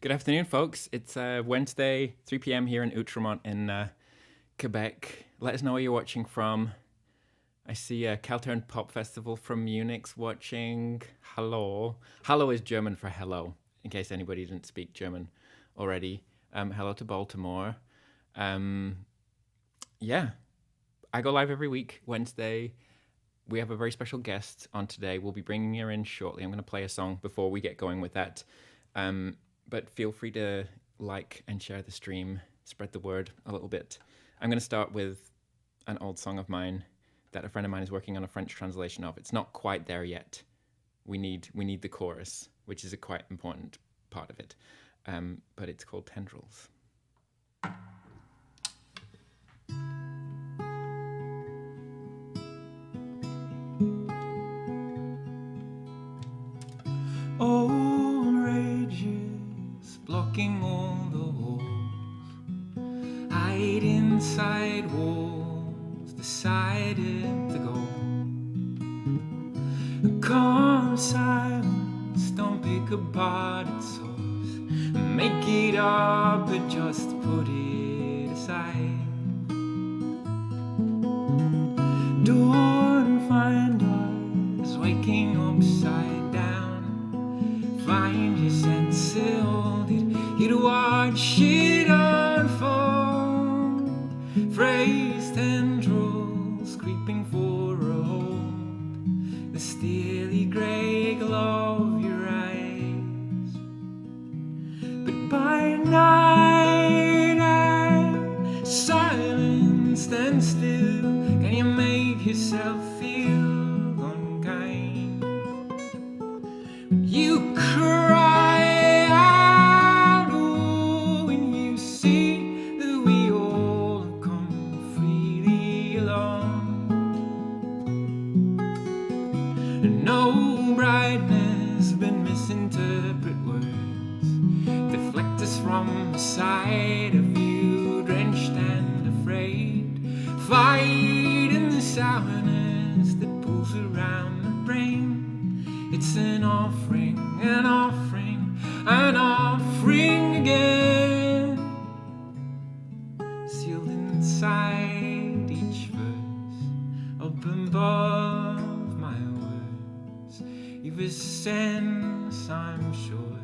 Good afternoon, folks. It's Wednesday, 3 p.m. here in Outremont in Quebec. Let us know where you're watching from. I see a Caltern Pop Festival from Munich's watching. Hello. Hello is German for hello, in case anybody didn't speak German already. Hello to Baltimore. Yeah, I go live every week, Wednesday. We have a very special guest on today. We'll be bringing her in shortly. I'm going to play a song before we get going with that. But feel free to like and share the stream, spread the word a little bit. I'm going to start with an old song of mine that a friend of mine is working on a French translation of. It's not quite there yet. We need the chorus, which is a quite important part of it. But it's called Tendrils. Old rages blocking all the holes, hide inside walls decided to go. Calm silence, don't pick apart its source, make it up but just put it aside. Don't find us waking upside down. Find your sense sealed, you'd watch it unfold. Phrase tendrils creeping for a hold, the steely grey glow of your eyes. But by night I'm silenced and still. Can you make yourself feel unkind? You cry out, oh, when you see that we all have come freely along. No brightness but misinterpret words, deflect us from the sight of you, drenched and afraid. Fight in the sourness that pulls around the brain. It's an offering, an offering, an offering again, sealed inside each verse, up above my words. You've a sense, I'm sure,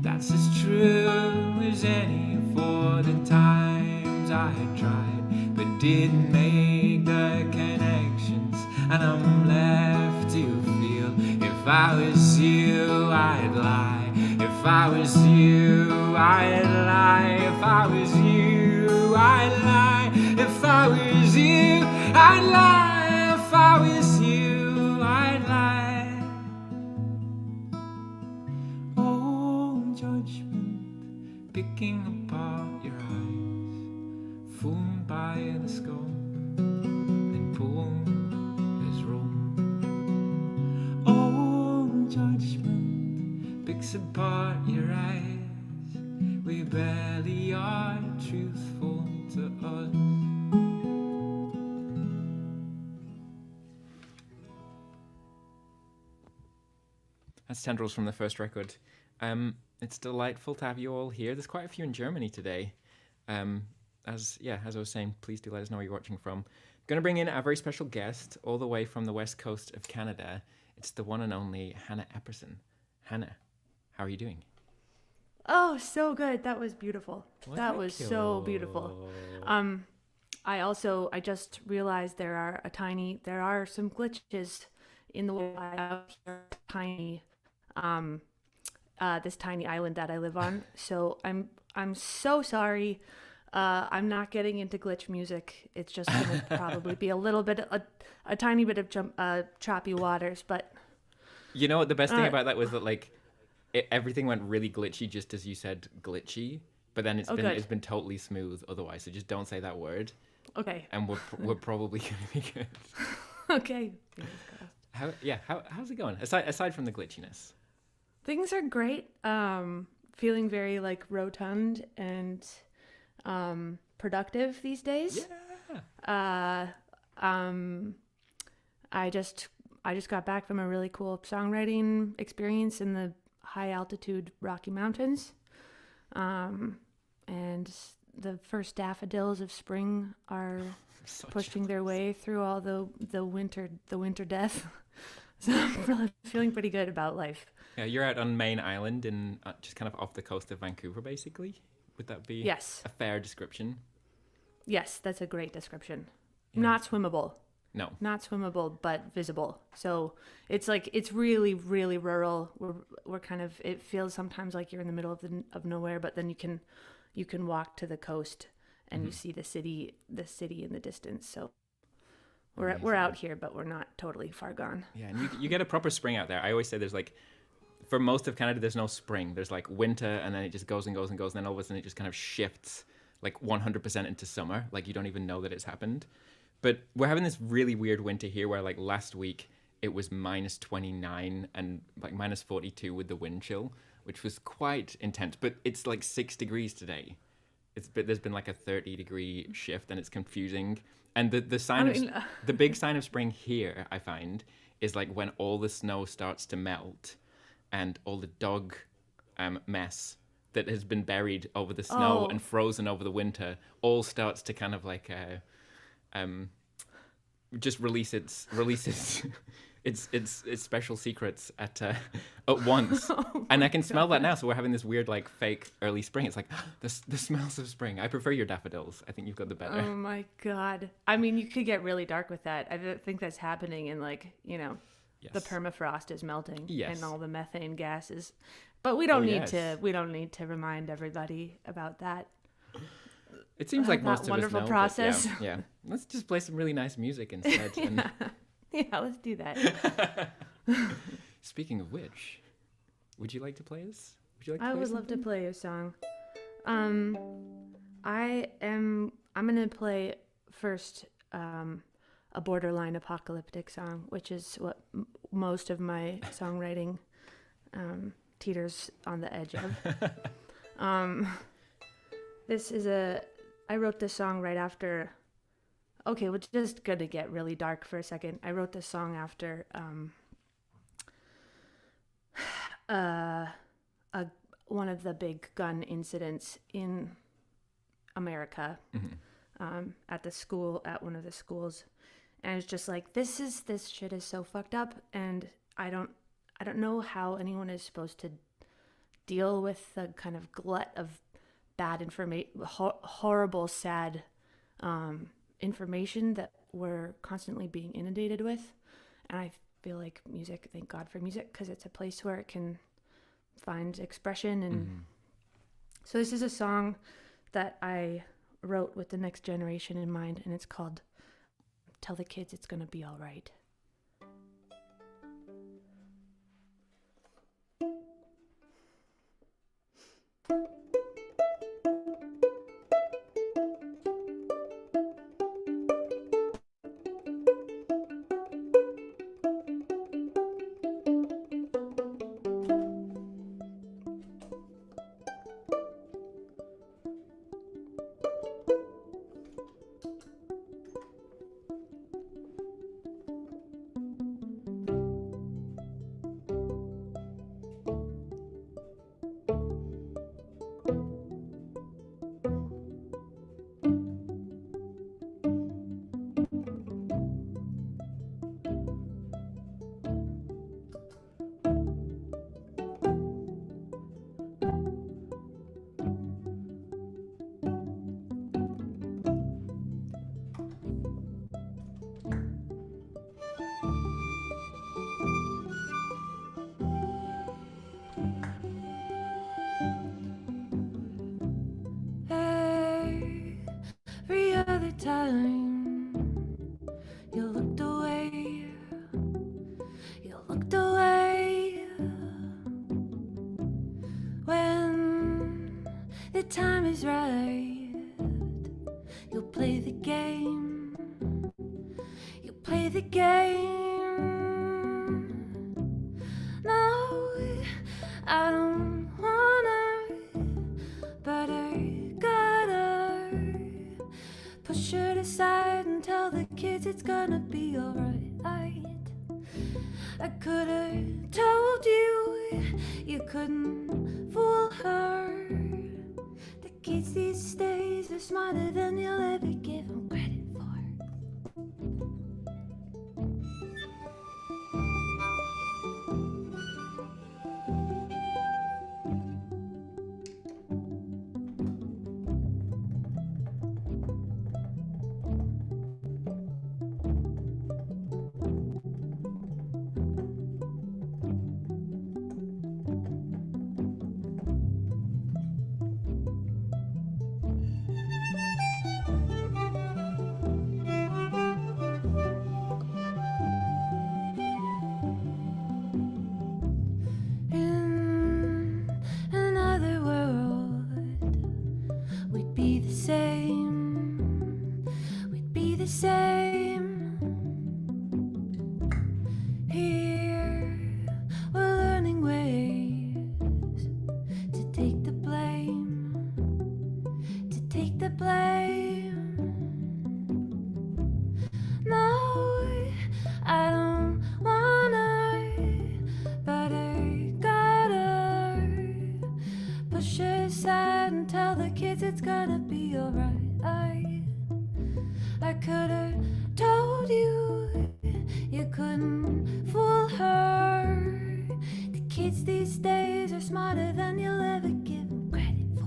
that's as true as any for the times I had tried, but didn't make the connections, and I'm left to feel. If I was you, I'd lie. If I was you, I'd lie. If I was you, I'd lie. If I was you, I'd lie. If I was you, I'd lie. Old judgment picking apart your eyes, fooled by the skull that pulled his roll. Judgment picks apart your eyes. We barely are truthful to us. That's Tendrils from the first record. It's delightful to have you all here. There's quite a few in Germany today. As I was saying, please do let us know where you're watching from. I'm going to bring in a very special guest all the way from the west coast of Canada. It's the one and only Hannah Epperson. Hannah, how are you doing? Oh, so good. That was beautiful. Well, that was you. so beautiful. I just realized there are some glitches in the Wi-Fi tiny this tiny island that I live on. So I'm so sorry. I'm not getting into glitch music. It's just gonna probably be a little bit a tiny bit of choppy waters, but you know what the best thing about that was that everything went really glitchy just as you said glitchy, but then it's been totally smooth otherwise. So just don't say that word. Okay. And we're probably gonna be good. Okay. How's it going? Aside from the glitchiness. Things are great. Feeling very rotund and productive these days. Yeah. I just got back from a really cool songwriting experience in the high altitude Rocky Mountains. And the first daffodils of spring are So pushing their jealous. way through all the winter death. So I'm really feeling pretty good about life. Yeah, you're out on Main Island in just kind of off the coast of Vancouver, basically. Would that be Yes. a fair description? Yes, that's a great description. Yeah. Not swimmable. No. Not swimmable, but visible. So it's like it's really, really rural. We're kind of. It feels sometimes like you're in the middle of nowhere, but then you can walk to the coast and you see the city in the distance. So we're Amazing. out here, but we're not totally far gone. Yeah, and you get a proper spring out there. I always say there's like, for most of Canada, there's no spring. There's like winter, and then it just goes and goes and goes, and then all of a sudden it just kind of shifts like 100% into summer. Like you don't even know that it's happened. But we're having this really weird winter here where like last week it was minus 29 and like minus 42 with the wind chill, which was quite intense. But it's like 6 degrees today. There's been like a 30-degree shift and it's confusing. And the sign the big sign of spring here, I find, is like when all the snow starts to melt and all the dog mess that has been buried over the snow and frozen over the winter all starts to kind of like just release its its special secrets at once. And I can smell that now, so we're having this weird like fake early spring. It's like the smells of spring. I prefer your daffodils. I think you've got the better. Oh my god! I mean, you could get really dark with that. I don't think that's happening in like Yes. the permafrost is melting Yes. and all the methane gases. But we don't need yes. to remind everybody about that. It seems like that most of us wonderful know, but process. yeah. Let's just play some really nice music instead. And Yeah, let's do that. speaking of which, would you like to play us? Would you like to I play would love to something? play a song. I'm gonna play first a borderline apocalyptic song, which is what most of my songwriting teeters on the edge of. I wrote this song right after. Okay, we're just gonna get really dark for a second. I wrote this song after one of the big gun incidents in America, at one of the schools, and it's just like this shit is so fucked up, and I don't know how anyone is supposed to deal with the kind of glut of bad information, horrible, sad information that we're constantly being inundated with. And I feel like music, thank God for music, because it's a place where it can find expression. And so this is a song that I wrote with the next generation in mind, and it's called Tell the Kids It's Gonna Be All Right. Every other time you looked away, when the time is right, you'll play the game, no, I don't wanna, but I gotta push it aside and tell the kids it's gonna be alright. I could've told you you couldn't fool her. are smarter than you'll ever give them credit for. In another world, we'd be the same. We'd be the same. Here, we're learning ways to take the blame. To take the blame. No, I don't wanna, but I gotta push it aside and tell the kids it's gonna be alright. I could've told you you couldn't fool her. The kids these days are smarter than you'll ever give them credit for.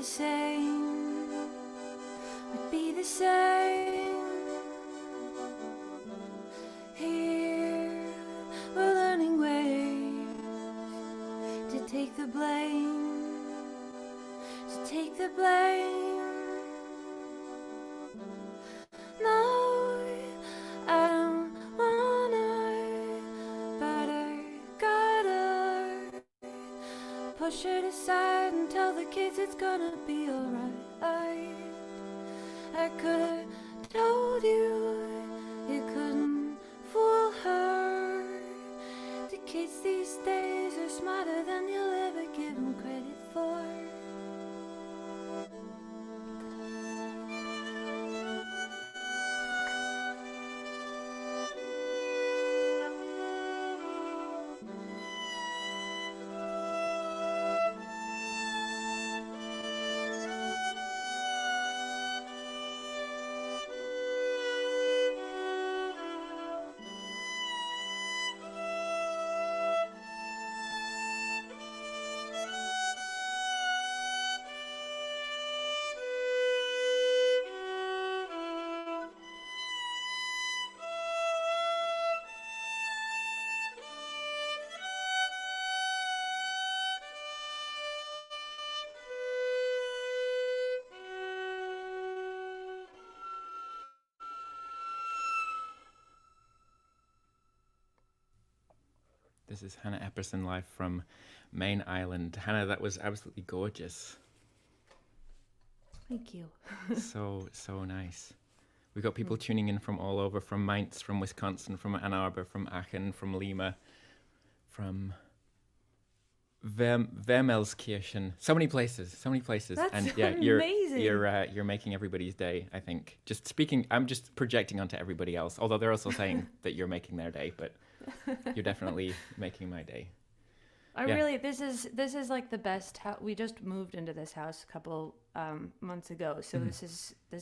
Same, we'd be the same. Here, we're learning ways to take the blame, to take the blame. No, I don't wanna, but I gotta push it aside and tell the kids it's gonna be alright. I could've told you you couldn't fool her. The kids these days are smarter than you'll ever give them credit for. This is Hannah Epperson live from Main Island. Hannah, that was absolutely gorgeous. Thank you. So nice. We got people tuning in from all over, from Mainz, from Wisconsin, from Ann Arbor, from Aachen, from Lima, from Wermelskirchen. So many places. That's and amazing. you're making everybody's day, I think. Just speaking, I'm just projecting onto everybody else, although they're also saying that you're making their day, but you're definitely making my day. This is like the best we just moved into this house a couple months ago, so this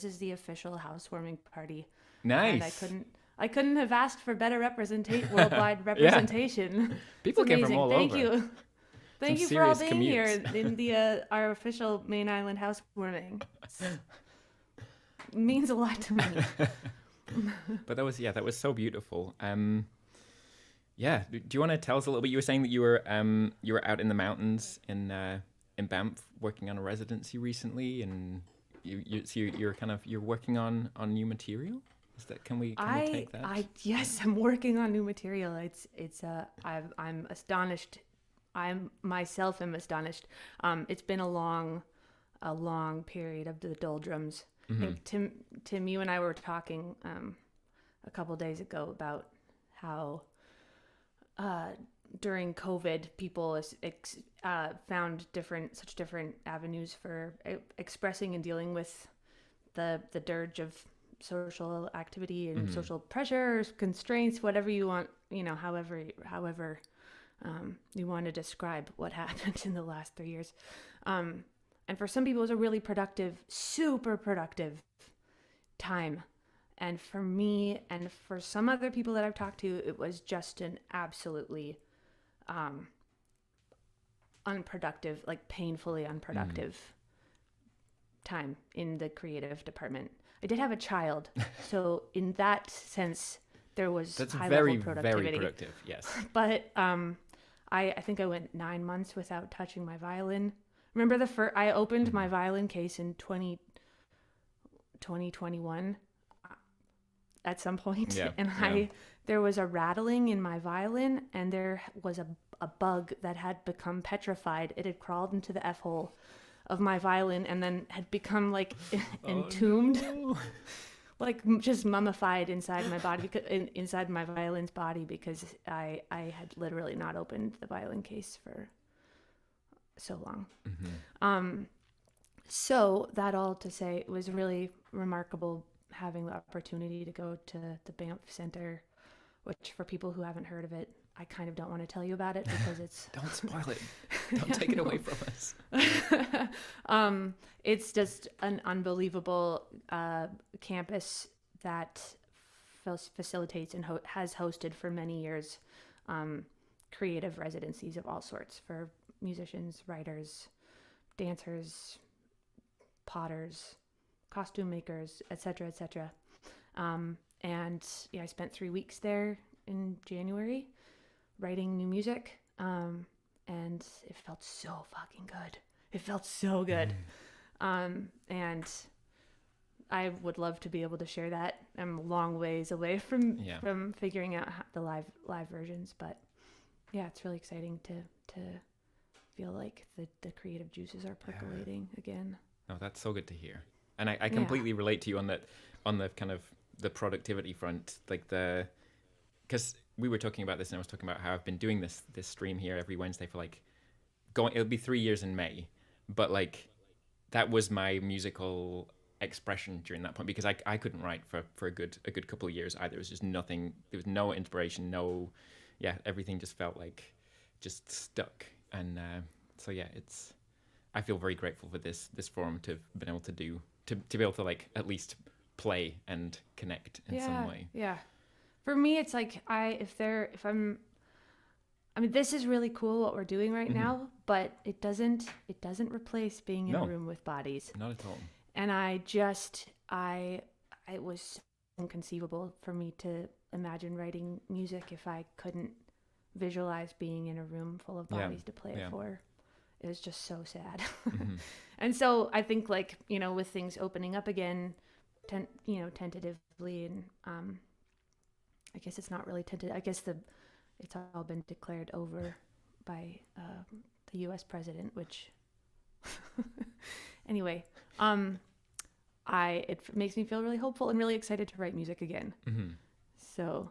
is the official housewarming party. Nice. And I couldn't have asked for better worldwide representation. People came from all Thank over. you. Thank Some you for all serious being commutes. here in the our official Main Island housewarming. It means a lot to me. But that was so beautiful. Yeah, do you want to tell us a little bit? You were saying that you were out in the mountains in Banff working on a residency recently, and you're working on new material. Is that can we take that? Yes, I'm working on new material. I'm astonished. I myself am astonished. It's been a long period of the doldrums. I think Tim, you and I were talking a couple days ago about how during COVID, people found such different avenues for expressing and dealing with the dirge of social activity and social pressures, constraints, whatever you want, however you want to describe what happened in the last 3 years. And for some people, it was a really productive, super productive time. And for me and for some other people that I've talked to, it was just an absolutely unproductive, like painfully unproductive time in the creative department. I did have a child, so in that sense, there was high level productivity. Very productive, yes. But I think I went 9 months without touching my violin. Remember I opened my violin case in 2021 at some point, there was a rattling in my violin, and there was a bug that had become petrified. It had crawled into the F-hole of my violin and then had become like entombed, like just mummified inside my body, inside my violin's body, because I had literally not opened the violin case for so long. So that all to say, it was really remarkable having the opportunity to go to the Banff Center, which for people who haven't heard of it, I kind of don't want to tell you about it because it's... Don't spoil it. Don't take it away from us. It's just an unbelievable campus that facilitates and has hosted for many years creative residencies of all sorts for musicians, writers, dancers, potters, costume makers, etc., etc. And I spent 3 weeks there in January writing new music, and it felt so fucking good. It felt so good. And I would love to be able to share that. I'm a long ways away from figuring out the live versions, but yeah, it's really exciting to feel like the creative juices are percolating again. Oh, that's so good to hear. And I completely relate to you on the kind of the productivity front, like because we were talking about this, and I was talking about how I've been doing this stream here every Wednesday for it'll be 3 years in May, but like that was my musical expression during that point, because I couldn't write for a good couple of years either. It was just nothing. There was no inspiration, everything just felt like just stuck. And so I feel very grateful for this forum to have been able to do. To be able to at least play and connect in some way. Yeah. For me, it's like this is really cool what we're doing right now, but it doesn't replace being in a room with bodies. Not at all. And it was inconceivable for me to imagine writing music if I couldn't visualize being in a room full of bodies to play it for. It was just so sad. And so I think with things opening up again, tentatively, and I guess it's not really tentative. I guess it's all been declared over by the U.S. president, which anyway, it makes me feel really hopeful and really excited to write music again. So,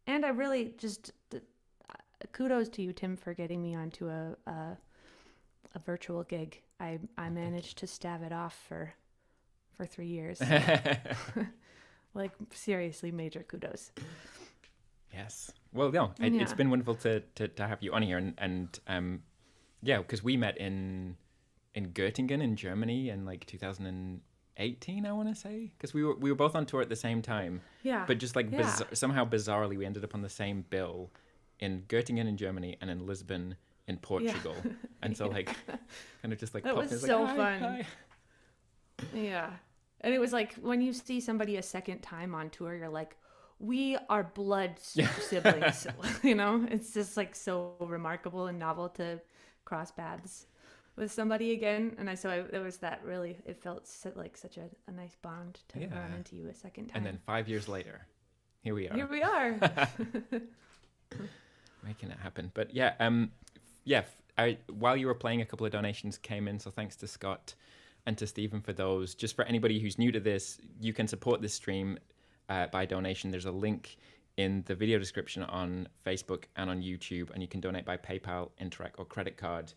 and I really just kudos to you, Tim, for getting me onto a virtual gig. I managed to stave it off for 3 years. Like, seriously, major kudos. Yes. Well, no, it's been wonderful to have you on here, and yeah, because we met in Göttingen in Germany in like 2018, I want to say, because we were both on tour at the same time. Yeah. But just like somehow bizarrely, we ended up on the same bill in Göttingen in Germany and in Lisbon in Portugal, and so like kind of just like that was so fun. Hi. Yeah. And it was like when you see somebody a second time on tour, you're like, we are blood siblings. You know, it's just like so remarkable and novel to cross paths with somebody again. And there was that really, it felt like such a nice bond to run into you a second time. And then 5 years later, here we are. Here we are. Making it happen. But while you were playing, a couple of donations came in. So thanks to Scott and to Stephen for those. Just for anybody who's new to this, you can support this stream by donation. There's a link in the video description on Facebook and on YouTube, and you can donate by PayPal, Interac, or credit card.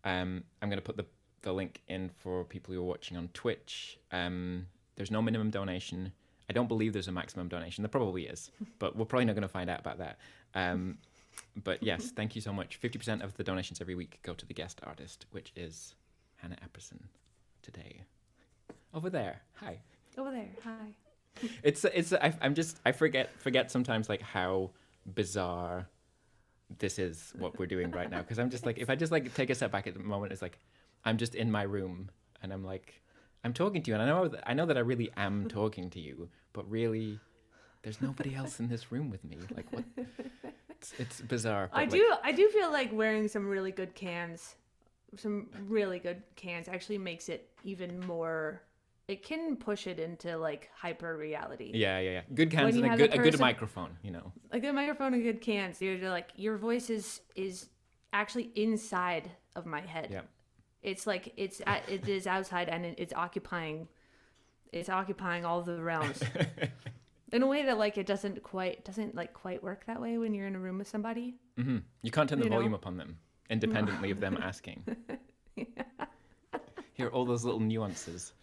I'm going to put the link in for people who are watching on Twitch. There's no minimum donation. I don't believe there's a maximum donation. There probably is, but we're probably not going to find out about that. But yes, thank you so much. 50% of the donations every week go to the guest artist, which is Hannah Epperson today. Over there. Hi. Over there. Hi. I forget sometimes like how bizarre this is what we're doing right now, because I'm just like, if I just like take a step back at the moment, it's like I'm just in my room and I'm like, I'm talking to you, and I know that I really am talking to you, but really there's nobody else in this room with me. Like, what? It's bizarre. I do feel like wearing some really good cans actually makes it even more. It can push it into like hyper reality. Yeah. Good cans and a good microphone, you know. A good microphone and good cans. You're like, your voice is actually inside of my head. Yeah. It's like it is outside, and it's occupying all the realms. In a way that like it doesn't quite work that way when you're in a room with somebody. Mm-hmm. You can't turn the volume up on them independently of them asking. Yeah. Hear all those little nuances.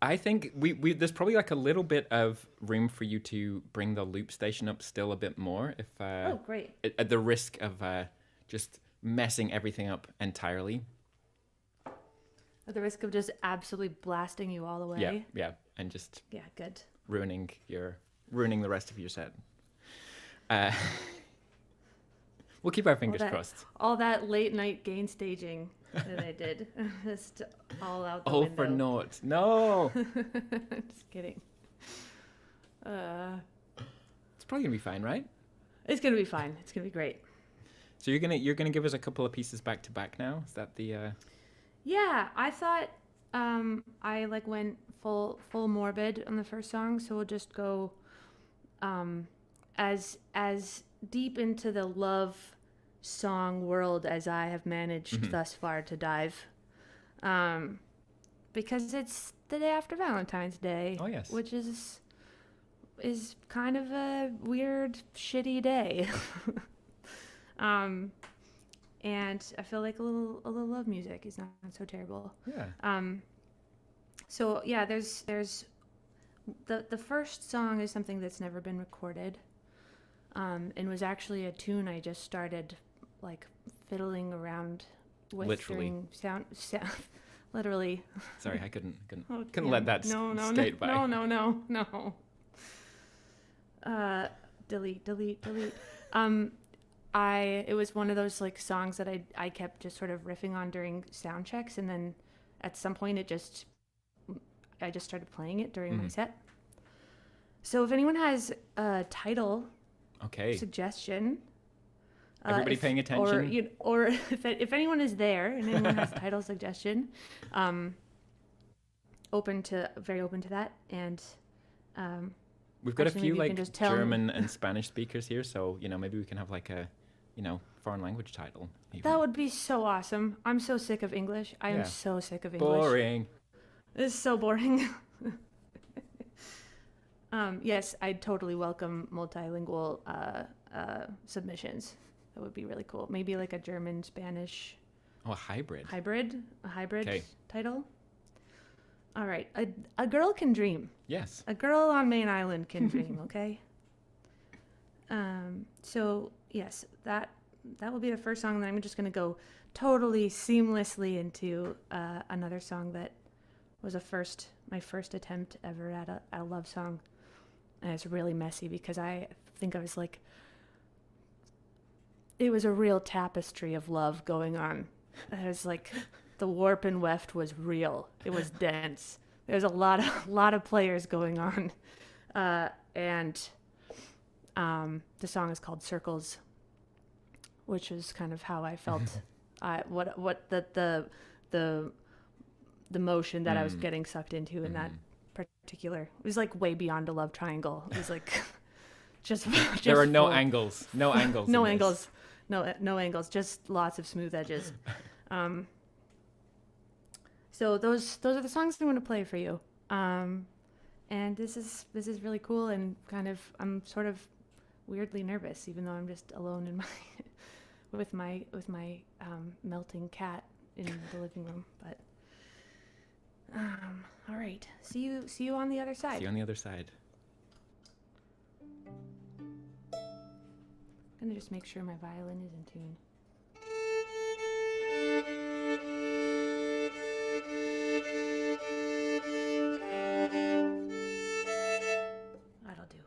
I think we there's probably like a little bit of room for you to bring the loop station up still a bit more, if oh great, at the risk of just messing everything up entirely. At the risk of just absolutely blasting you all the way. Yeah, and just good. ruining the rest of your set. We'll keep our fingers crossed. All that late night gain staging that I did, just all out the all window. For naught. No. Just kidding. It's probably gonna be fine, right? It's gonna be fine. It's gonna be great. So you're gonna give us a couple of pieces back to back now? Is that the? Yeah, I thought I like went full morbid on the first song, so we'll just go as deep into the love song world as I have managed thus far to dive, because it's the day after Valentine's Day. Oh yes, which is kind of a weird, shitty day. And I feel like a little love music is not so terrible. Yeah. So yeah, there's the first song is something that's never been recorded, and was actually a tune I just started like fiddling around with. Literally. Sound literally. Sorry, I couldn't let that skate by. No. Delete. It was one of those like songs that I kept just sort of riffing on during sound checks, and then at some point I just started playing it during my set. So if anyone has a title suggestion, everybody paying attention, or if anyone is there and anyone has a title suggestion, very open to that, and We've got Actually, a few maybe you like can just tell me. German and Spanish speakers here, so maybe we can have like a foreign language title. Even. That would be so awesome. I'm so sick of English. I am Yeah. so sick of English. Boring. This is so boring. Yes, I'd totally welcome multilingual submissions. That would be really cool. Maybe like a German Spanish Oh, a hybrid. a hybrid 'Kay. title. All right, a girl can dream. Yes. A girl on Main Island can dream. Okay. So yes, that will be the first song. Then I'm just gonna go totally seamlessly into another song that was my first attempt ever at a love song. And it's really messy because I think I was like, it was a real tapestry of love going on. It was like the warp and weft was real. It was dense. There's a lot of players going on, and the song is called Circles, which is kind of how I felt. What the motion that I was getting sucked into in that particular. It was like way beyond a love triangle. It was like just There are no full. angles. No angles. No in angles. No angles. Just lots of smooth edges. So those are the songs I'm going to play for you. And this is really cool, and kind of I'm sort of weirdly nervous, even though I'm just alone in my with my melting cat in the living room. But all right. See you on the other side. See you on the other side. I'm gonna just make sure my violin is in tune. That'll do.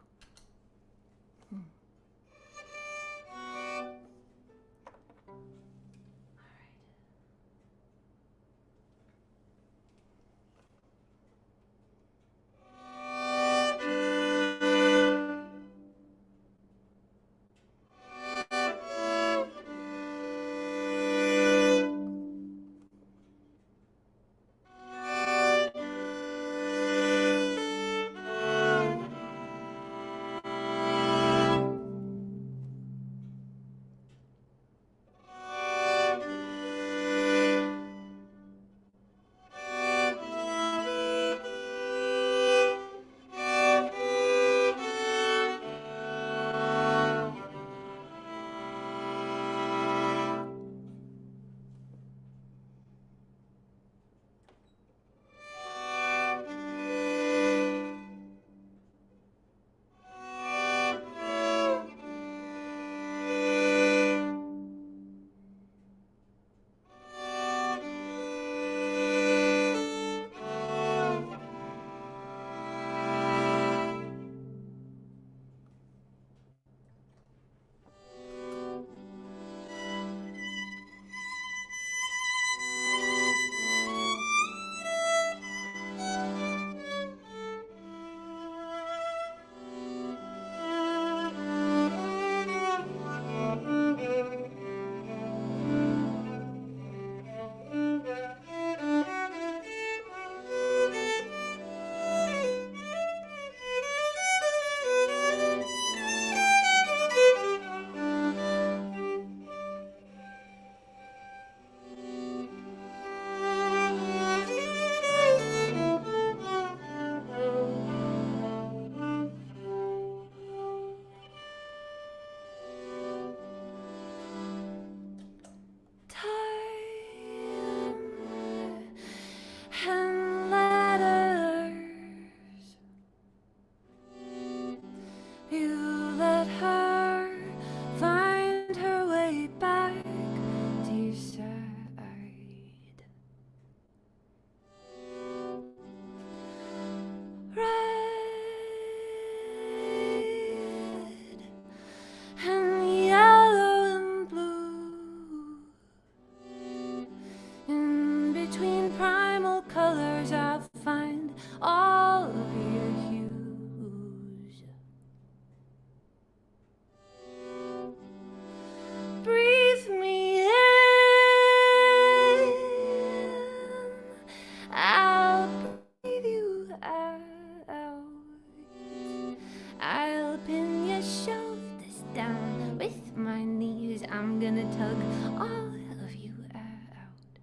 I'm gonna tug all of you out.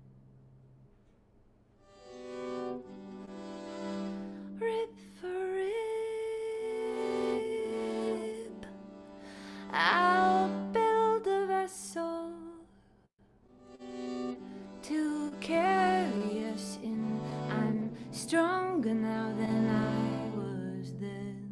Rib for rib, I'll build a vessel to carry us in. I'm stronger now than I was then.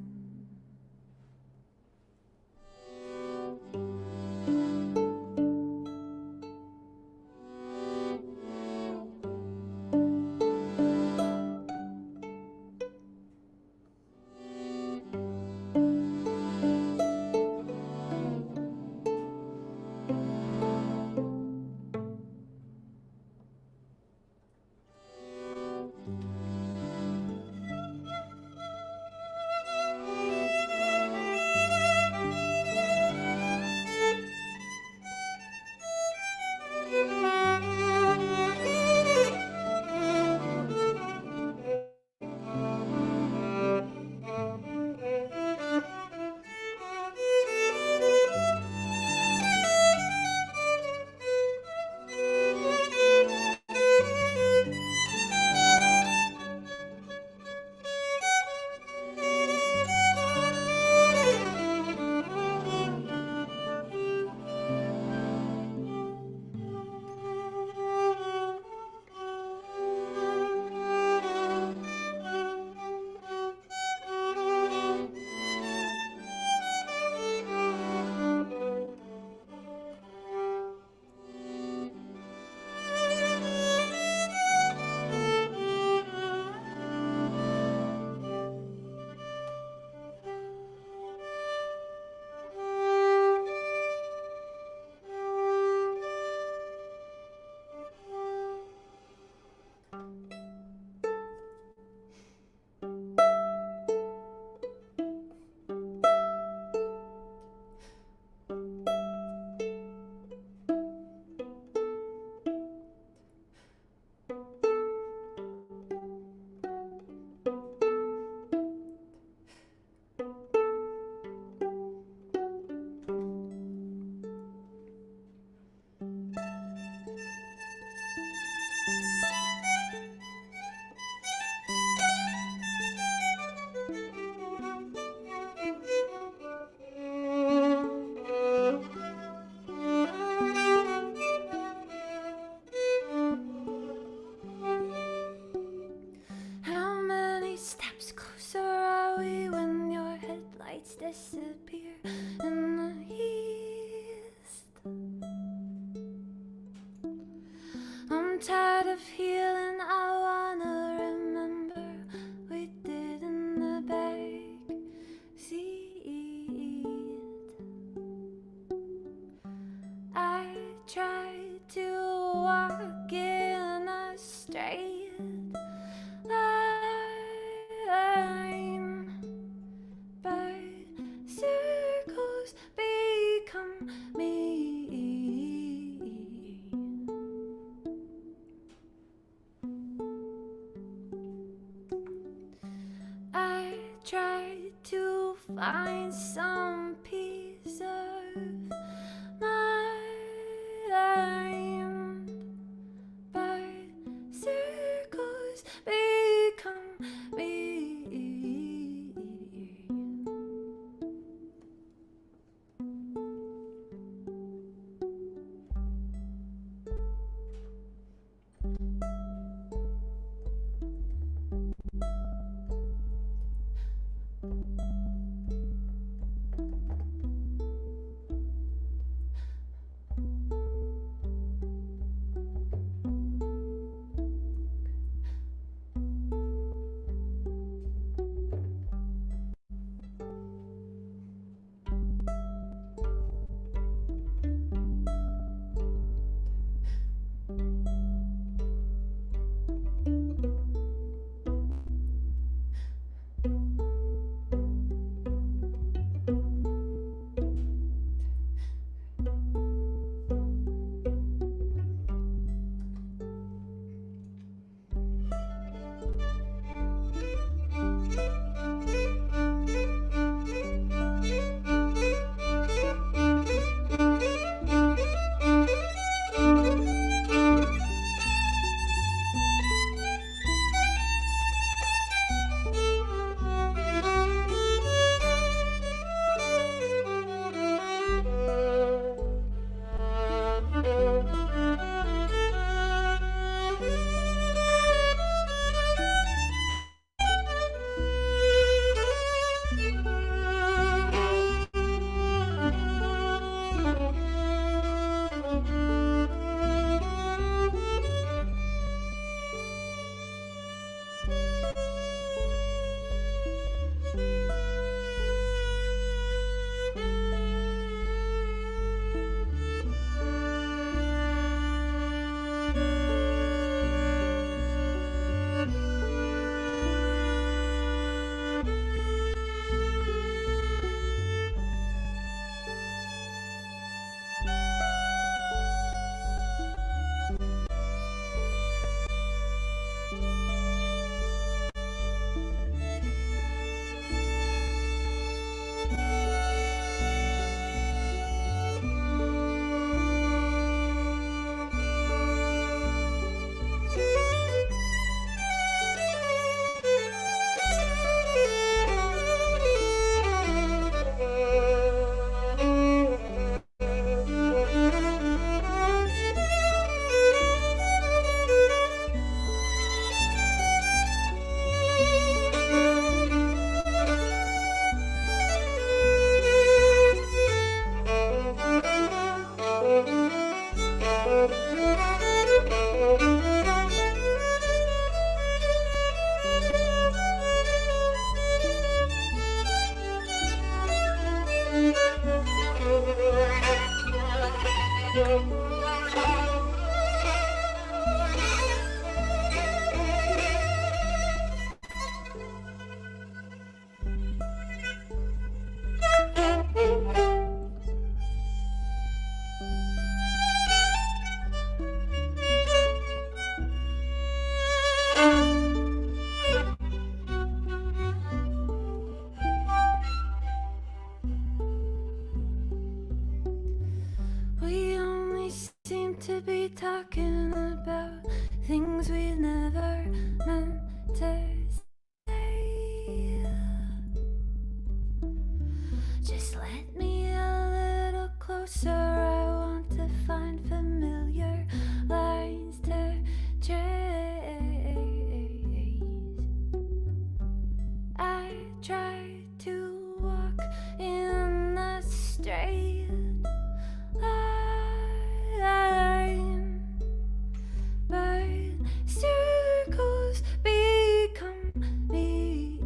How many steps closer are we when your headlights disappear in the east? I'm tired of healing, I wanna remember we did in the back seat. I tried to walk in a straight line, but circles become me. I tried to find some piece of mind, but circles become me. We only seem to be talking about things we never meant to say. Just let me a little closer. I want to find familiar lines to trace. I try to walk in a straight line, but circles become me.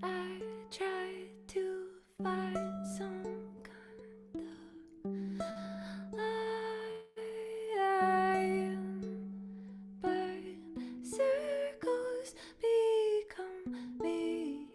I try to find some kind of line, but circles become me.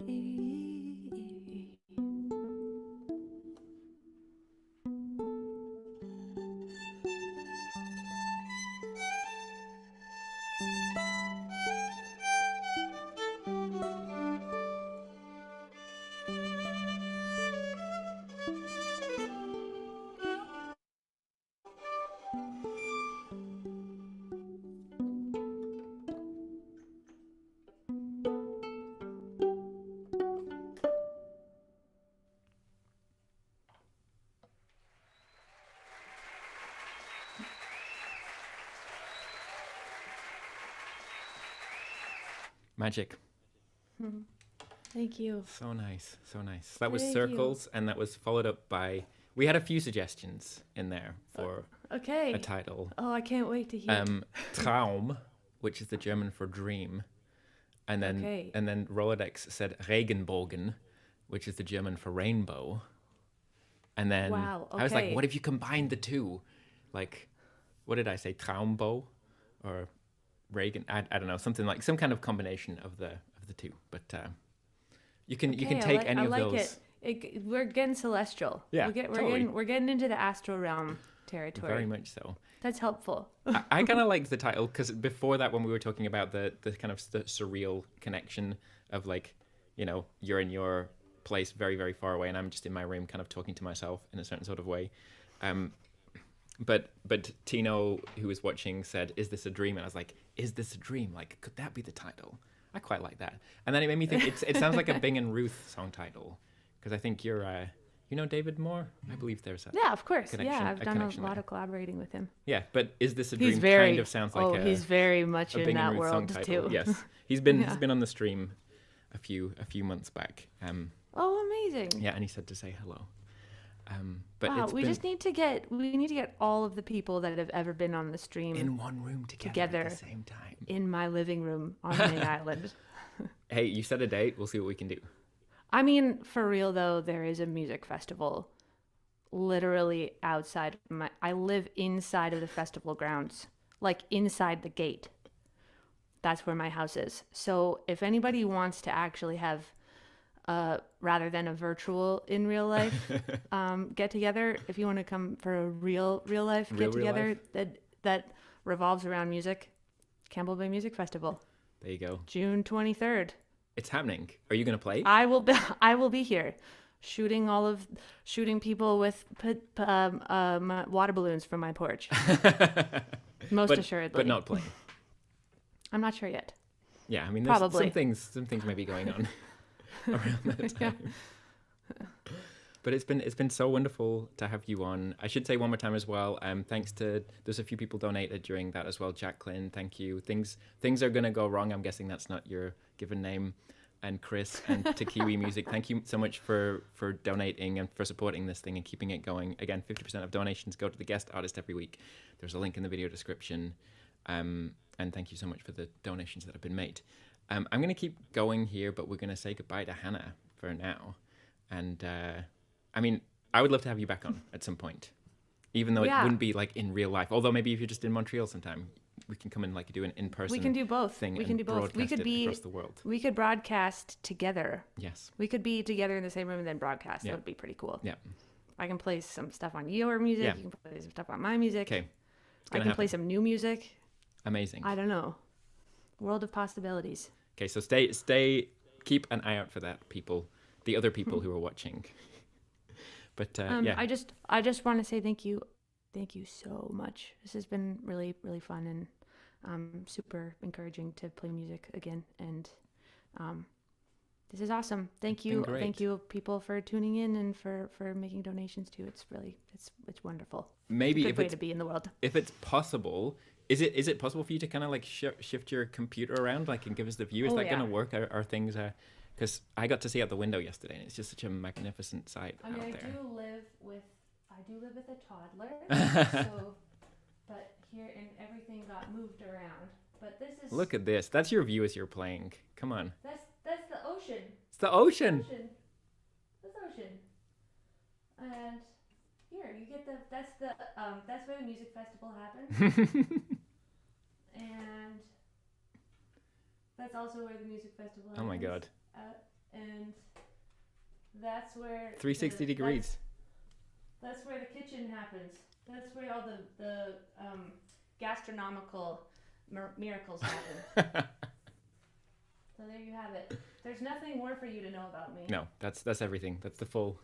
Magic. Thank you. So nice, so nice. That was Thank Circles, and that was followed up by, we had a few suggestions in there for Okay. a title. Oh, I can't wait to hear. Traum, which is the German for dream. And then Okay. and then Rolodex said Regenbogen, which is the German for rainbow. And then Wow, I was like, okay. what if you combined the two? Like, what did I say? Traumbo or Reagan? I don't know, something like some kind of combination of the two. But you can Okay, take I any of like those. We're getting celestial. Yeah, totally. We're getting into the astral realm territory. Very much so. That's helpful. I kind of liked the title because before that, when we were talking about the kind of surreal connection of like, you know, you're in your place very, very far away and I'm just in my room kind of talking to myself in a certain sort of way. But Tino, who was watching, said, "Is this a dream?" And I was like, "Is this a dream? Like, could that be the title?" I quite like that. And then it made me think it sounds like a Bing and Ruth song title because I think you're, you know, David Moore. I believe there's a Yeah, of course. connection- Yeah, I've a done a connection lot there. of collaborating with him. Yeah. But is this a dream? He's very kind of sounds like he's very much a in Bing that and Ruth song world title. too. Yes, he's been Yeah. on the stream a few months back. Oh, amazing. Yeah, and he said to say hello. But Wow, it's we been just need to get all of the people that have ever been on the stream in one room together together. at the same time. in my living room on May Island. Hey, you set a date. We'll see what we can do. I mean, for real though, there is a music festival literally outside I live inside of the festival grounds, like inside the gate. That's where my house is. So if anybody wants to actually have rather than a virtual in real life get together, if you want to come for a real life Real get together life? that revolves around music, Campbell Bay Music Festival, There you go. June 23rd. It's happening. Are you going to play? I will be here shooting people with water balloons from my porch. Most assuredly. But not playing. I'm not sure yet. Yeah, I mean, there's Probably. some things may be going on around that time. Yeah. But it's been so wonderful to have you on. I should say one more time as well. Thanks to there's a few people donated during that as well. Jacqueline, thank you. Things are gonna go wrong. I'm guessing that's not your given name. And Chris and to Kiwi Music, thank you so much for donating and for supporting this thing and keeping it going. Again, 50% of donations go to the guest artist every week. There's a link in the video description. And thank you so much for the donations that have been made. I'm going to keep going here, but we're going to say goodbye to Hannah for now. And I mean, I would love to have you back on at some point, even though it wouldn't be like in real life. Although maybe if you're just in Montreal sometime, we can come and like do an in-person. We can do both. Thing we can do both. We could be across the world. We could broadcast together. Yes. We could be together in the same room and then broadcast. That would be pretty cool. Yeah. I can play some stuff on your music. Yeah. You can play some stuff on my music. Okay. I can play some new music. Amazing. I don't know. World of possibilities. Okay, so keep an eye out for that, people. The other people who are watching. But yeah. I just want to say thank you so much. This has been really, really fun and super encouraging to play music again. And this is awesome. Thank you people for tuning in and for making donations too. It's wonderful. Maybe it's a good way to be in the world. If it's possible, is it possible for you to kind of like shift your computer around, like, and give us the view? Is that going to work? Are things? Because I got to see out the window yesterday, and it's just such a magnificent sight out there. I do live with a toddler, so but here and everything got moved around. But this is. Look at this. That's your view as you're playing. Come on. That's the ocean. It's the ocean. That's ocean. And here you get that's where the music festival happens. And that's also where the music festival happens. Oh my god. And that's where 360 degrees. That's where the kitchen happens. That's where all the gastronomical miracles happen. So there you have it. There's nothing more for you to know about me. No, that's everything. That's the full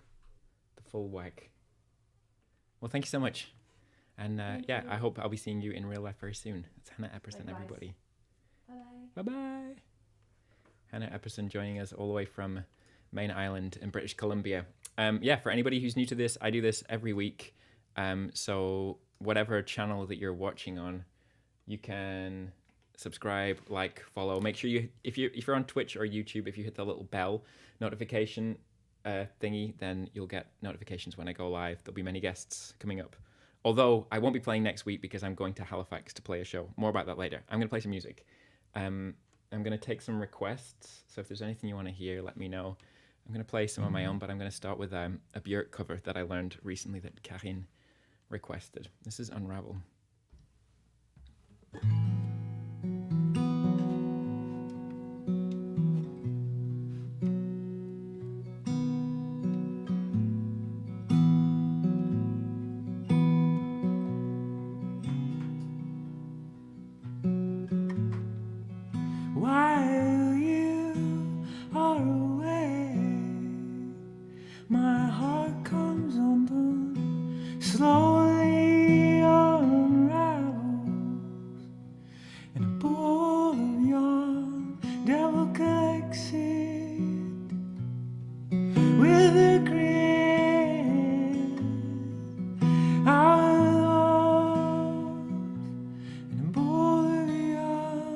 whack. Well, thank you so much. And I hope I'll be seeing you in real life very soon. It's Hannah Epperson, everybody. Bye-bye. Bye-bye. Hannah Epperson joining us all the way from Main Island in British Columbia. For anybody who's new to this, I do this every week. So whatever channel that you're watching on, you can subscribe, like, follow. Make sure if you're on Twitch or YouTube, if you hit the little bell notification thingy, then you'll get notifications when I go live. There'll be many guests coming up. Although I won't be playing next week because I'm going to Halifax to play a show. More about that later. I'm going to play some music. I'm going to take some requests. So if there's anything you want to hear, let me know. I'm going to play some of my own, but I'm going to start with a Björk cover that I learned recently that Karin requested. This is Unravel. While you are away, my heart comes undone, slowly unravels in a pool of yarn. Devil collects it with a grin. Our love in a bowl of yarn.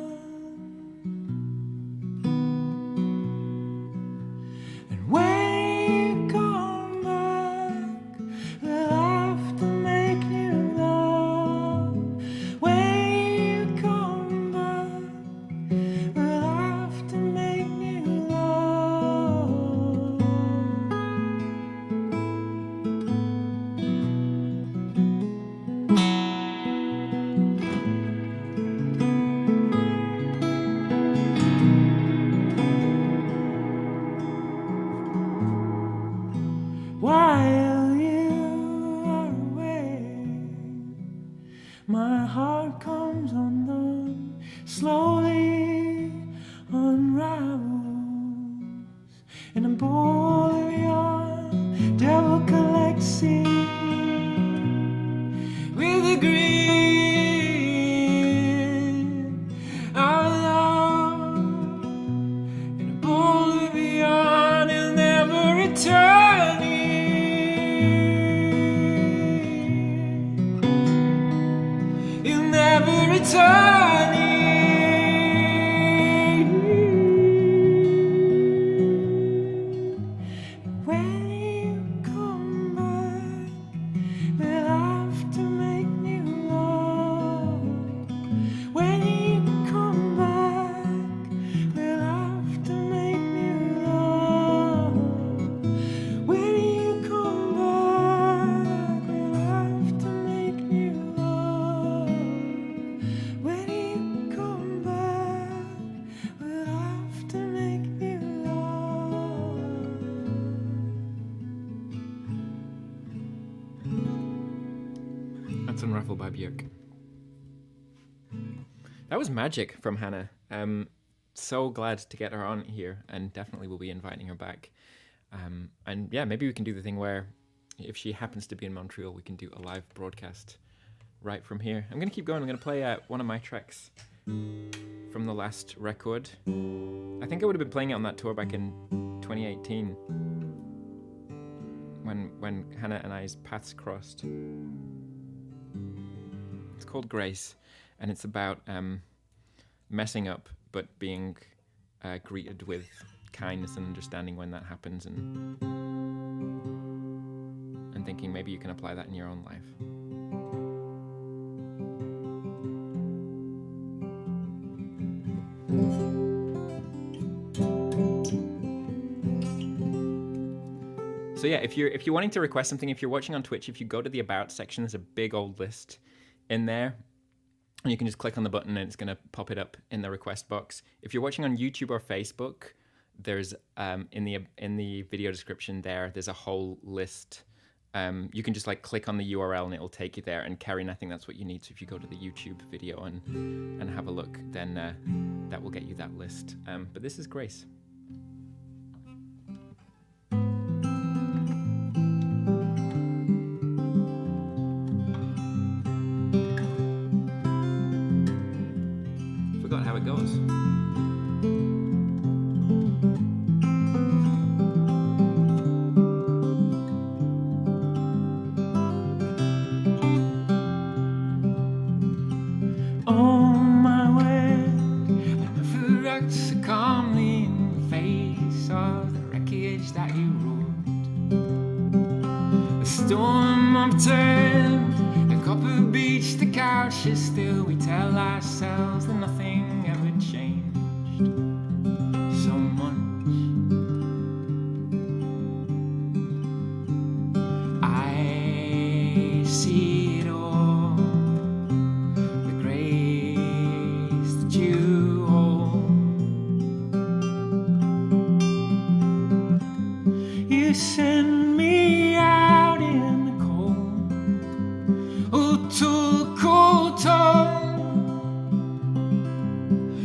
That's Unraveled by Björk. That was magic from Hannah. So glad to get her on here, and definitely will be inviting her back. And yeah, maybe we can do the thing where if she happens to be in Montreal, we can do a live broadcast right from here. I'm going to keep going. I'm going to play one of my tracks from the last record. I think I would have been playing it on that tour back in 2018 when Hannah and I's paths crossed. It's called Grace, and it's about messing up but being greeted with kindness and understanding when that happens, and thinking maybe you can apply that in your own life. So yeah, if you're wanting to request something, if you're watching on Twitch, if you go to the About section, there's a big old list in there. And you can just click on the button and it's going to pop it up in the request box. If you're watching on YouTube or Facebook, there's in the video description there's a whole list. You can just like click on the URL and it'll take you there. And Karen, I think that's what you need. So if you go to the YouTube video and have a look, then that will get you that list. But this is Grace. Forgot how it goes. On my way, I never act so calmly in the face of the wreckage that you wrote. The storm upturned, the copper beach, the couches. Still we tell ourselves that nothing ever changed so much. I see it all, the grace that you hold. You send me out in the cold, oh, to cold tone,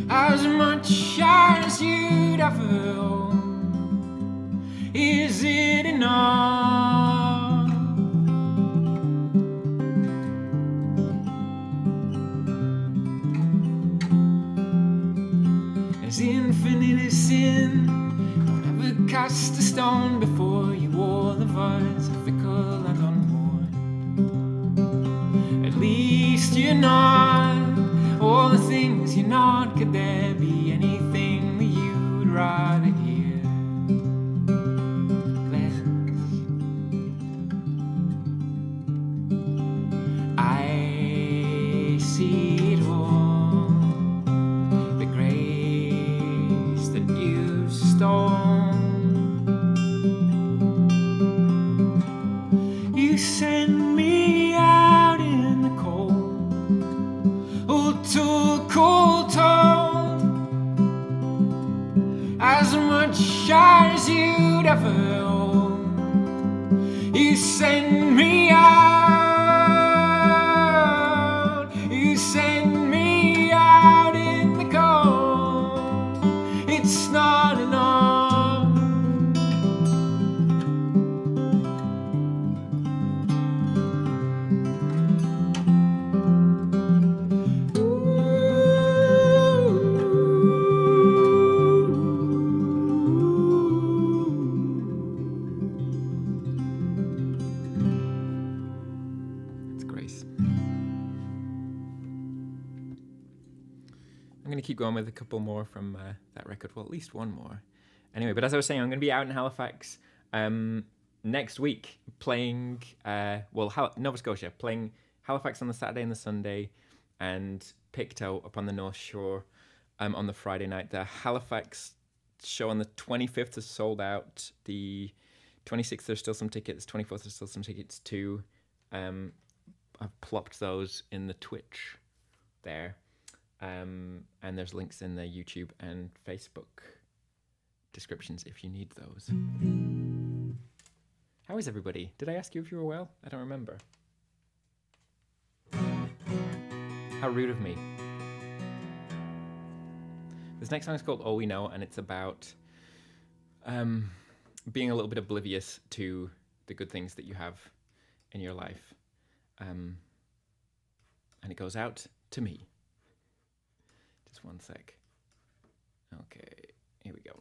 as much as you'd ever own. Is it enough? As infinite as sin, don't ever cast a stone before you wore the voice of fickle and unworn. At least you're not all the things you're not. Could there be anything that you'd rather hear less? I see it all, the grace that you stole. You send me out in the cold, oh, to cold told, as much as you'd ever own. You send me out, you send me out in the cold. It's not enough. It's Grace. I'm going to keep going with a couple more from that record. Well, at least one more. Anyway, but as I was saying, I'm going to be out in Halifax next week playing, Nova Scotia, playing Halifax on the Saturday and the Sunday, and PICTOU up on the North Shore on the Friday night. The Halifax show on the 25th is sold out. The 26th, there's still some tickets. 24th, there's still some tickets too. I've plopped those in the Twitch there. And there's links in the YouTube and Facebook descriptions if you need those. How is everybody? Did I ask you if you were well? I don't remember. How rude of me. This next song is called All We Know, and it's about being a little bit oblivious to the good things that you have in your life. And it goes out to me. Just one sec. Okay, here we go.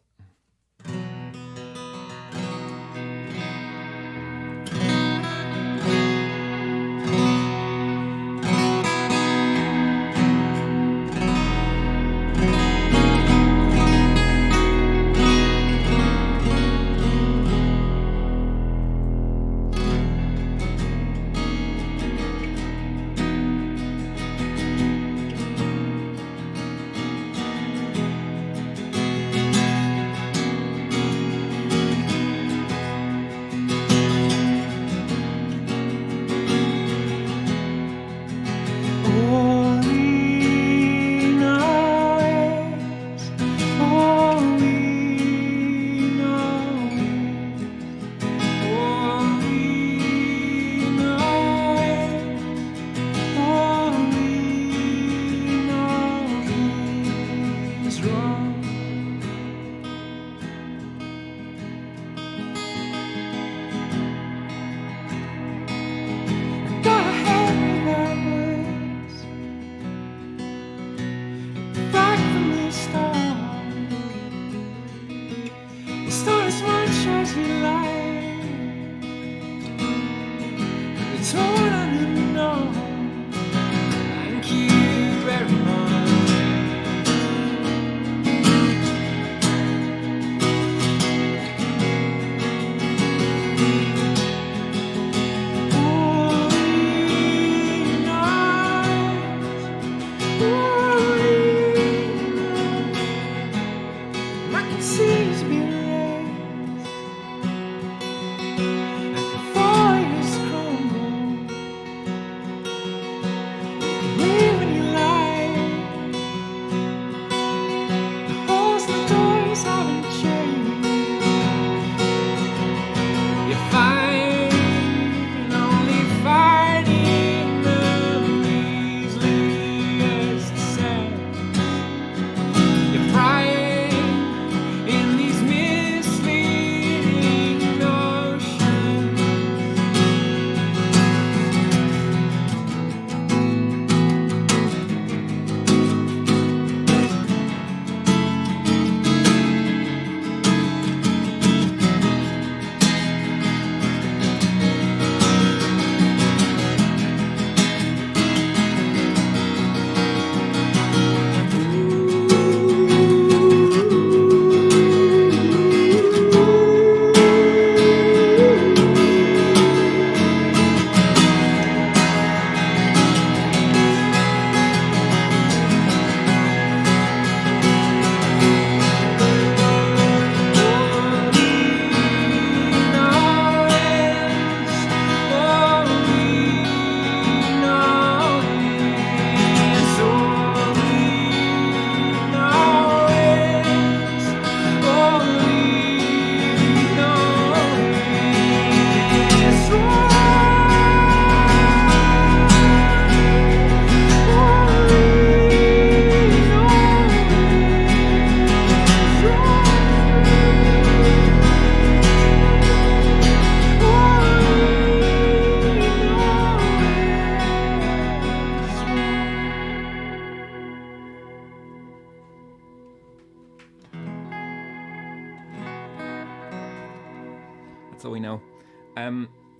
That's all we know.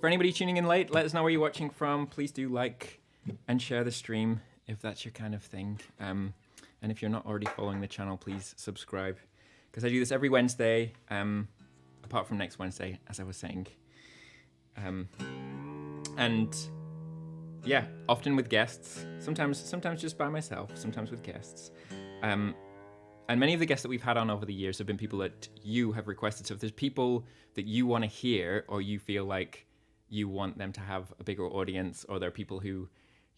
For anybody tuning in late, let us know where you're watching from. Please do like and share the stream if that's your kind of thing. And if you're not already following the channel, please subscribe, because I do this every Wednesday, apart from next Wednesday, as I was saying. And yeah, often with guests, sometimes just by myself, sometimes with guests. And many of the guests that we've had on over the years have been people that you have requested. So if there's people that you want to hear, or you feel like you want them to have a bigger audience, or there are people who,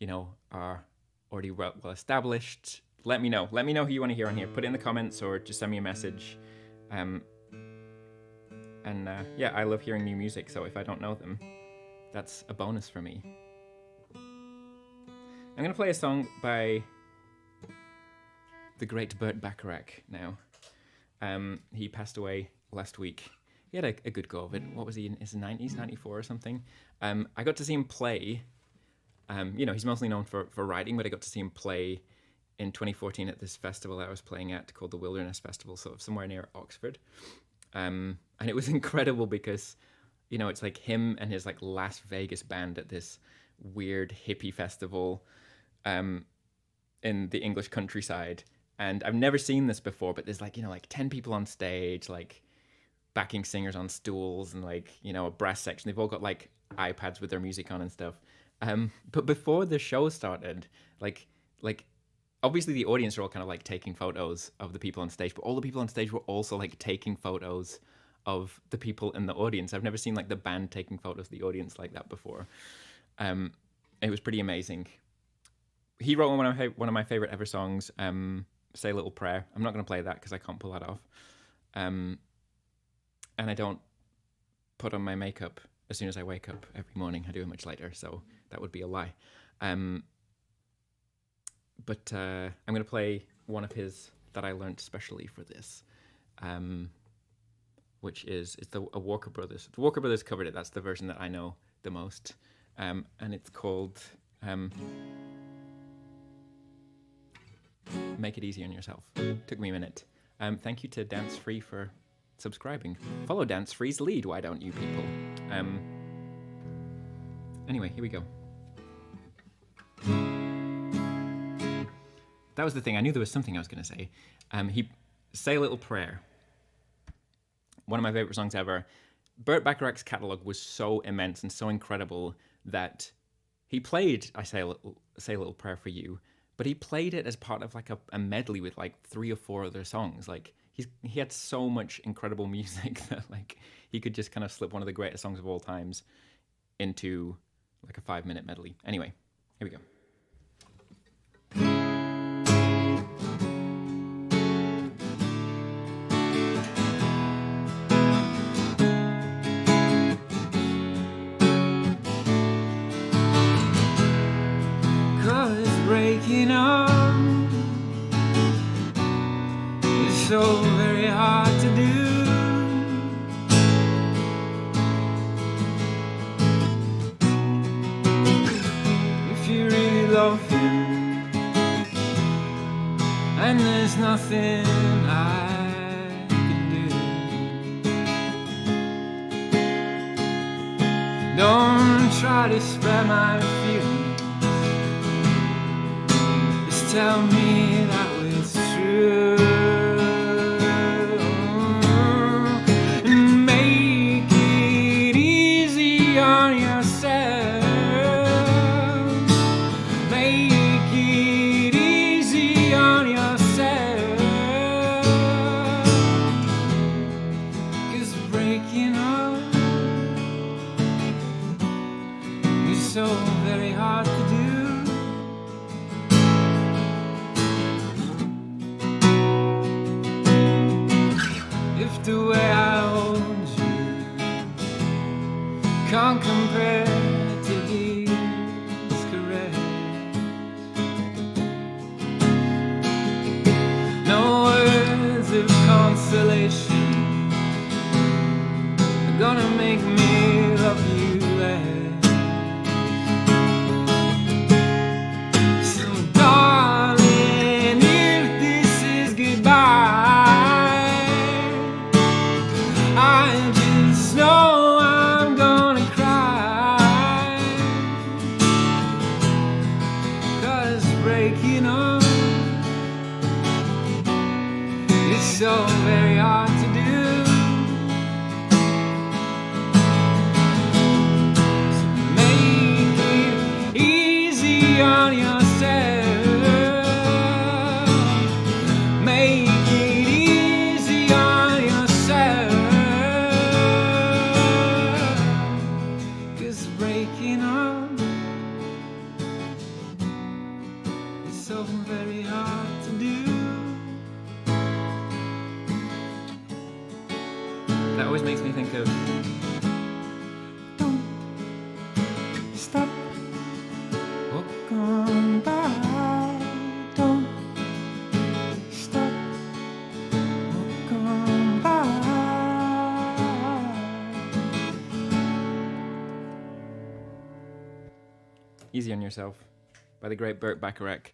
you know, are already well established, let me know. Let me know who you want to hear on here. Put it in the comments or just send me a message. Yeah, I love hearing new music, so if I don't know them, that's a bonus for me. I'm going to play a song by the great Burt Bacharach now. He passed away last week. He had a good go of it. What was he in his 90s, 94 or something? I got to see him play. He's mostly known for writing, but I got to see him play in 2014 at this festival I was playing at called the Wilderness Festival, sort of somewhere near Oxford. And it was incredible because, it's like him and his like Las Vegas band at this weird hippie festival in the English countryside. And I've never seen this before, but there's like 10 people on stage, like backing singers on stools and like, a brass section. They've all got like iPads with their music on and stuff. But before the show started, like obviously the audience are all kind of like taking photos of the people on stage, but all the people on stage were also like taking photos of the people in the audience. I've never seen like the band taking photos of the audience like that before. It was pretty amazing. He wrote one of my favorite ever songs, Say a Little Prayer. I'm not going to play that because I can't pull that off. And I don't put on my makeup as soon as I wake up every morning. I do it much later, so that would be a lie. But I'm going to play one of his that I learned specially for this, which is a Walker Brothers. The Walker Brothers covered it. That's the version that I know the most. And it's called Make It Easy on Yourself. Took me a minute. Thank you to Dance Free for subscribing. Follow Dance Free's lead, why don't you people? Anyway, here we go. That was the thing. I knew there was something I was going to say. Say a Little Prayer. One of my favorite songs ever. Burt Bacharach's catalog was so immense and so incredible that he played I Say a Little Prayer for You, but he played it as part of like a medley with like 3 or 4 other songs. Like he had so much incredible music that like he could just kind of slip one of the greatest songs of all times into like a 5-minute medley. Anyway, here we go. 'Cause breaking up is so very hard to do. If you really love him, and there's nothing I can do. Don't try to spare my feelings. Just tell me that it's true. And make it easy on yourself. Make it easy on yourself. 'Cause breaking up is so very hard to do. If the way I hold you can't compare to his caress, no words of consolation are gonna make me love you less. So darling, if this is goodbye, I just know I'm gonna cry. 'Cause breaking up is so very hard to do. So make it easy on yourself. Make it easy on yourself. 'Cause breaking up is so very hard to do. That always makes me think of Don't stop, walk on by. Easy on Yourself by the great Burt Bacharach.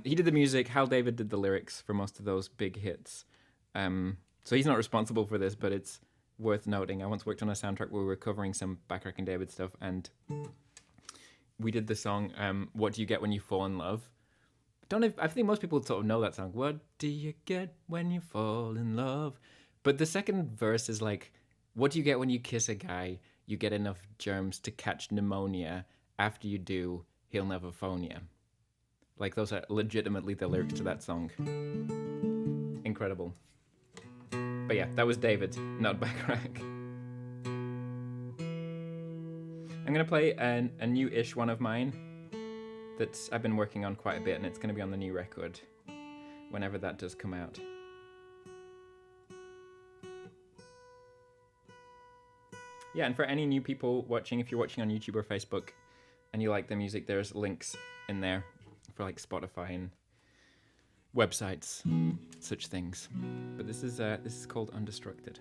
He did the music. Hal David did the lyrics for most of those big hits. So he's not responsible for this, but it's worth noting. I once worked on a soundtrack where we were covering some Bacharach and David stuff, and we did the song What Do You Get When You Fall in Love? I think most people sort of know that song. What do you get when you fall in love? But the second verse is like, what do you get when you kiss a guy? You get enough germs to catch pneumonia. After you do, he'll never phone you. Like, those are legitimately the lyrics to that song. Incredible. But yeah, that was David, not Bacharach. I'm going to play a new-ish one of mine that I've been working on quite a bit, and it's going to be on the new record whenever that does come out. Yeah, and for any new people watching, if you're watching on YouTube or Facebook and you like the music, there's links in there for like Spotify and websites, such things. But this is called Undestructed.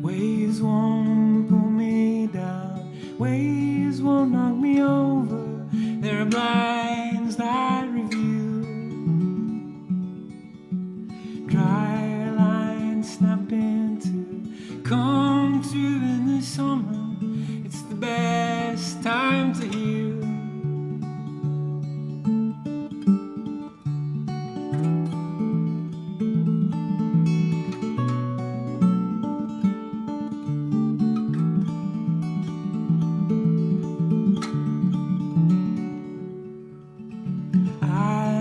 Waves won't pull me down, waves won't knock me over. There are blinds that reveal dry lines snapping to come through in the summer. It's the best time to heal.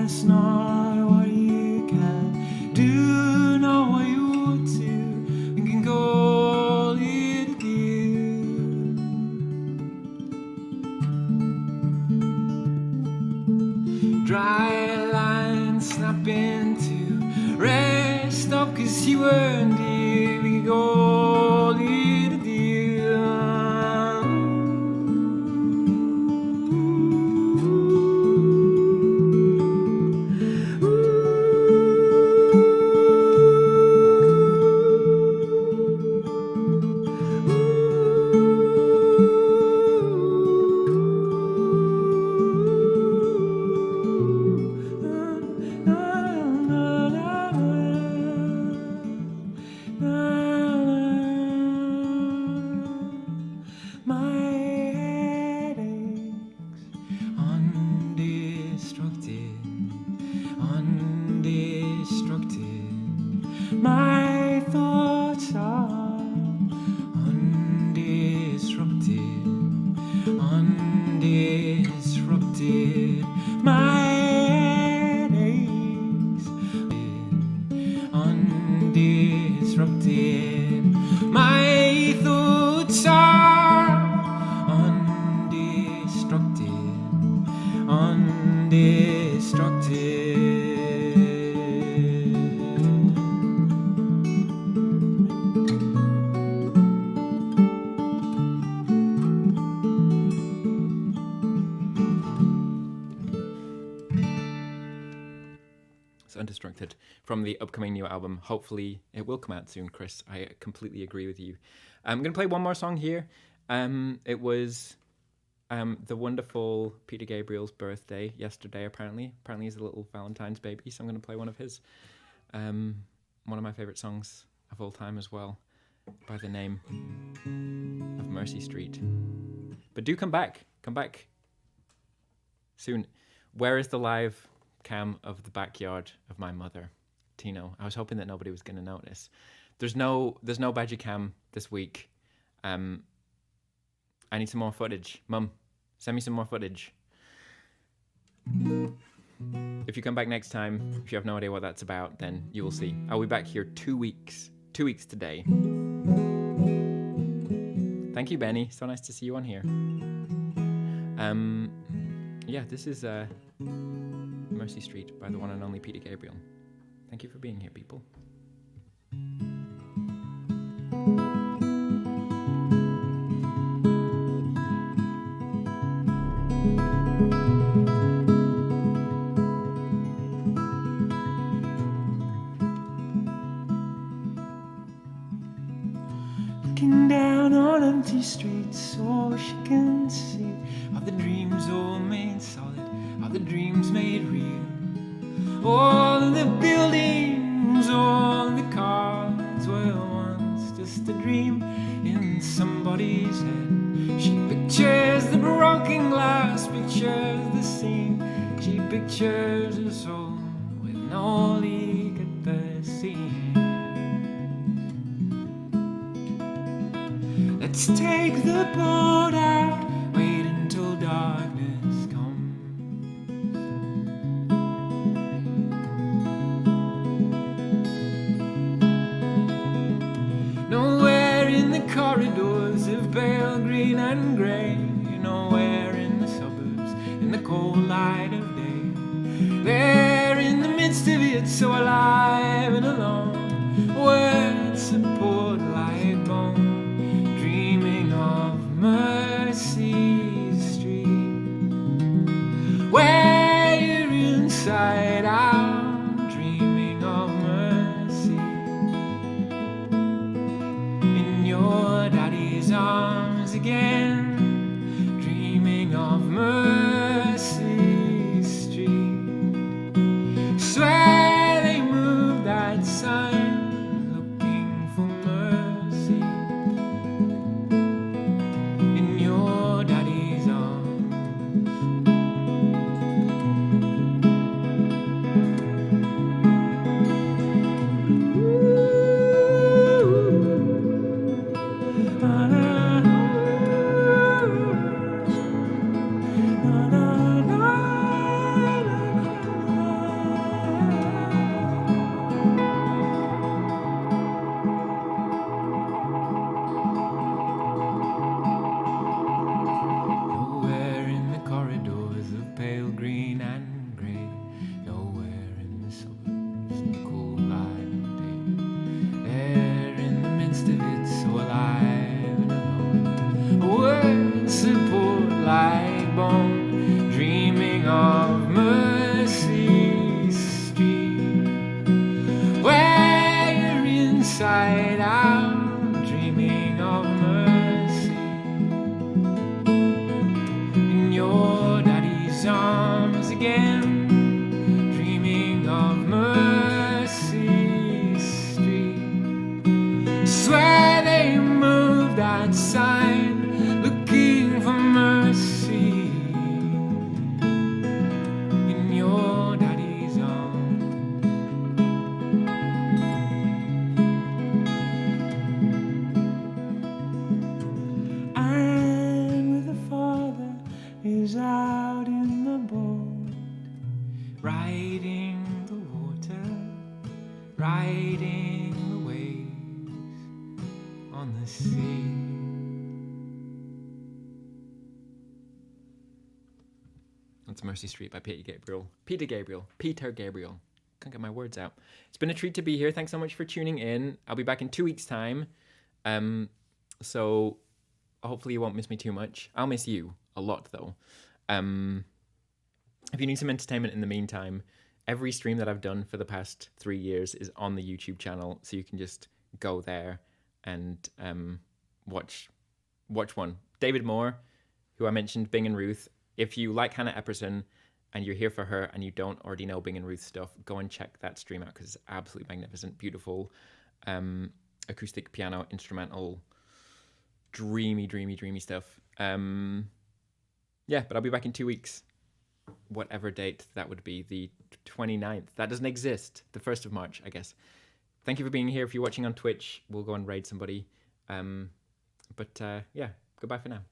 It's not what you can do, not what you want to. You can call it a deal. Dry lines snapping to rest up, 'cause you weren't here. We can call it a deal. My thoughts are undisrupted, undisrupted. My headaches, undisrupted. My thoughts are undestructed, undestructed. Undestructed from the upcoming new album. Hopefully it will come out soon, Chris. I completely agree with you. I'm going to play one more song here. It was the wonderful Peter Gabriel's birthday yesterday, apparently. Apparently he's a little Valentine's baby, so I'm going to play one of his. One of my favorite songs of all time as well, by the name of Mercy Street. But do come back soon. Where is the live cam of the backyard of my mother, Tino? I was hoping that nobody was going to notice. There's no Badger cam this week. I need some more footage. Mum, send me some more footage. If you come back next time, if you have no idea what that's about, then you will see. I'll be back here 2 weeks. 2 weeks today. Thank you, Benny. So nice to see you on here. Yeah, this is Mercy Street by the one and only Peter Gabriel. Thank you for being here, people. Mercy Street so she can see how the dreams all made solid, how the dreams made real. All the buildings, all the cars were once just a dream in somebody's head. She pictures the broken glass, pictures the scene. She pictures a soul with no leak at the seam. Let's take the boat out, wait until darkness comes. Nowhere in the corridors of pale green and grey, nowhere in the suburbs, in the cold light of day. There in the midst of it, so alive and alone, words support like bone, dreaming of Mercy Street, where you're inside out, dreaming of mercy. In your daddy's arms again, dreaming of Mercy Street. Swear they moved that sign, looking for mercy. In your daddy's arms. Nowhere in the corridors of pale green and grey, nowhere in the suburbs in the cool light of day. There in the midst of it, so alive and alone, words support like bone, dreaming of Mercy Street, where you're inside out, dreaming of mercy. In your daddy's arms again, dreaming of Mercy Street. Swear they moved that sign, looking for mercy. In your daddy's arms. And with the father is out in the boat, riding the water, riding the waves on the sea. That's Mercy Street by Peter Gabriel. Peter Gabriel. Can't get my words out. It's been a treat to be here. Thanks so much for tuning in. I'll be back in 2 weeks' time. So hopefully you won't miss me too much. I'll miss you a lot, though. If you need some entertainment in the meantime, every stream that I've done for the past 3 years is on the YouTube channel, so you can just go there and watch one. David Moore, who I mentioned, Bing and Ruth. If you like Hannah Epperson and you're here for her and you don't already know Bing and Ruth stuff, go and check that stream out because it's absolutely magnificent, beautiful, acoustic piano, instrumental, dreamy stuff. Yeah, but I'll be back in 2 weeks. Whatever date that would be, the 29th. That doesn't exist. The 1st of March, I guess. Thank you for being here. If you're watching on Twitch, we'll go and raid somebody. Yeah, goodbye for now.